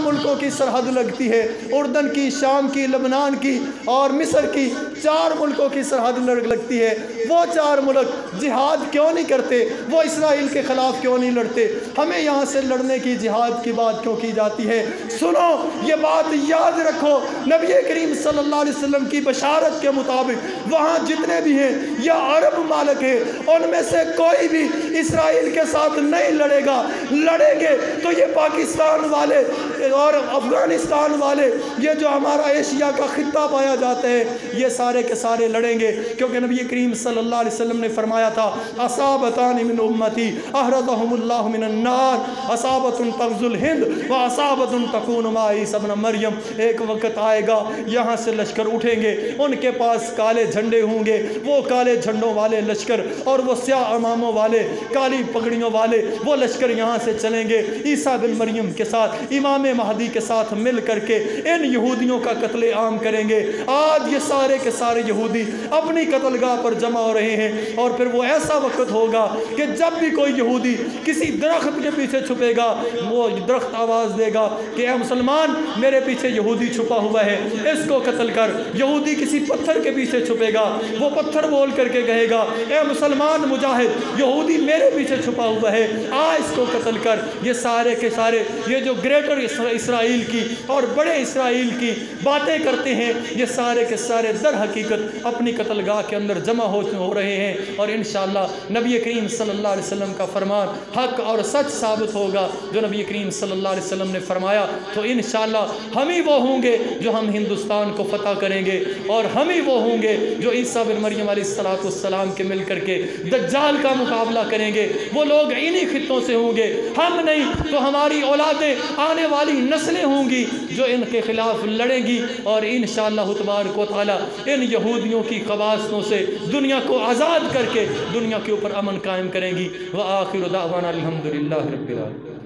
ملکوں کی سرحد لگتی ہے، اردن کی، شام کی، لبنان کی اور مصر کی، 4 ملکوں کی سرحد لگتی ہے۔ وہ 4 ملک جہاد کیوں نہیں کرتے؟ وہ اسرائیل کے خلاف کیوں نہیں لڑتے؟ ہمیں یہاں سے لڑنے کی، جہاد کی بات کیوں کی جاتی ہے؟ سنو، یہ بات یاد رکھو، نبی کریم صلی اللہ علیہ وسلم کی بشارت کے مطابق وہاں جتنے بھی ہیں یا عرب ممالک ہیں، ان میں سے کوئی بھی اسرائیل کے ساتھ نہیں لڑے گا۔ لڑیں گے تو یہ پاکستان والے اور افغانستان والے، یہ جو ہمارا ایشیا کا خطہ پایا جاتا ہے، یہ سارے کے سارے لڑیں گے، کیونکہ نبی کریم صلی اللہ علیہ وسلم نے فرمایا تھا اصابتان من امتی احرزهم اللہ من النار، اصابت تغزو الہند و اصابت تکون مع عیسی ابن مریم۔ ایک وقت آئے گا یہاں سے لشکر اٹھیں گے، ان کے پاس کالے جھنڈے ہوں گے، وہ کالے جھنڈوں والے لشکر اور وہ سیاہ اماموں والے، کالی پگڑیوں والے وہ لشکر یہاں سے چلیں گے، عیسیٰ بن مریم کے ساتھ، امام مہدی کے ساتھ مل کر کے ان یہودیوں کا قتل عام کریں گے۔ آج یہ سارے کے سارے یہودی اپنی قتل گاہ پر جمع ہو رہے ہیں، اور پھر وہ ایسا وقت ہوگا کہ جب بھی کوئی یہودی کسی درخت کے پیچھے چھپے گا، وہ درخت آواز دے گا کہ اے مسلمان، میرے پیچھے یہودی چھپا ہوا ہے، اس کو قتل کر۔ یہودی کسی پتھر کے پیچھے چھپے گا، وہ پتھر بول کر کے کہے گا اے مسلمان مجاہد، یہودی میرے پیچھے چھپا ہوا ہے، آ اس کو قتل کر۔ یہ سارے کے سارے یہ جو گریٹر اسرائیل کی اور بڑے اسرائیل کی باتیں کرتے ہیں، یہ سارے کے سارے در حقیقت اپنی قتل گاہ کے اندر جمع ہو رہے ہیں، اور انشاءاللہ نبی کریم صلی اللہ علیہ وسلم کا فرمان حق اور سچ ثابت ہوگا جو نبی کریم صلی اللہ علیہ وسلم نے فرمایا، تو انشاءاللہ ہم ہی وہ ہوں گے جو ہم ہندوستان کو فتح کریں گے، اور ہم ہی وہ ہوں گے جو عیسیٰ بن مریم علیہ السلام کے مل کر کے دجال کا مقابلہ کریں گے۔ وہ لوگ انہی خطوں سے ہوں گے، ہم نہیں تو ہماری اولادیں، آنے والی نسلیں ہوں گی جو ان کے خلاف لڑیں گی، اور انشاءاللہ تبارک و تعالی ان یہودیوں کی قباستوں سے دنیا کو آزاد کر کے دنیا کے اوپر امن قائم کریں گی۔ وآخر دعوانا الحمدللہ رب العالمین۔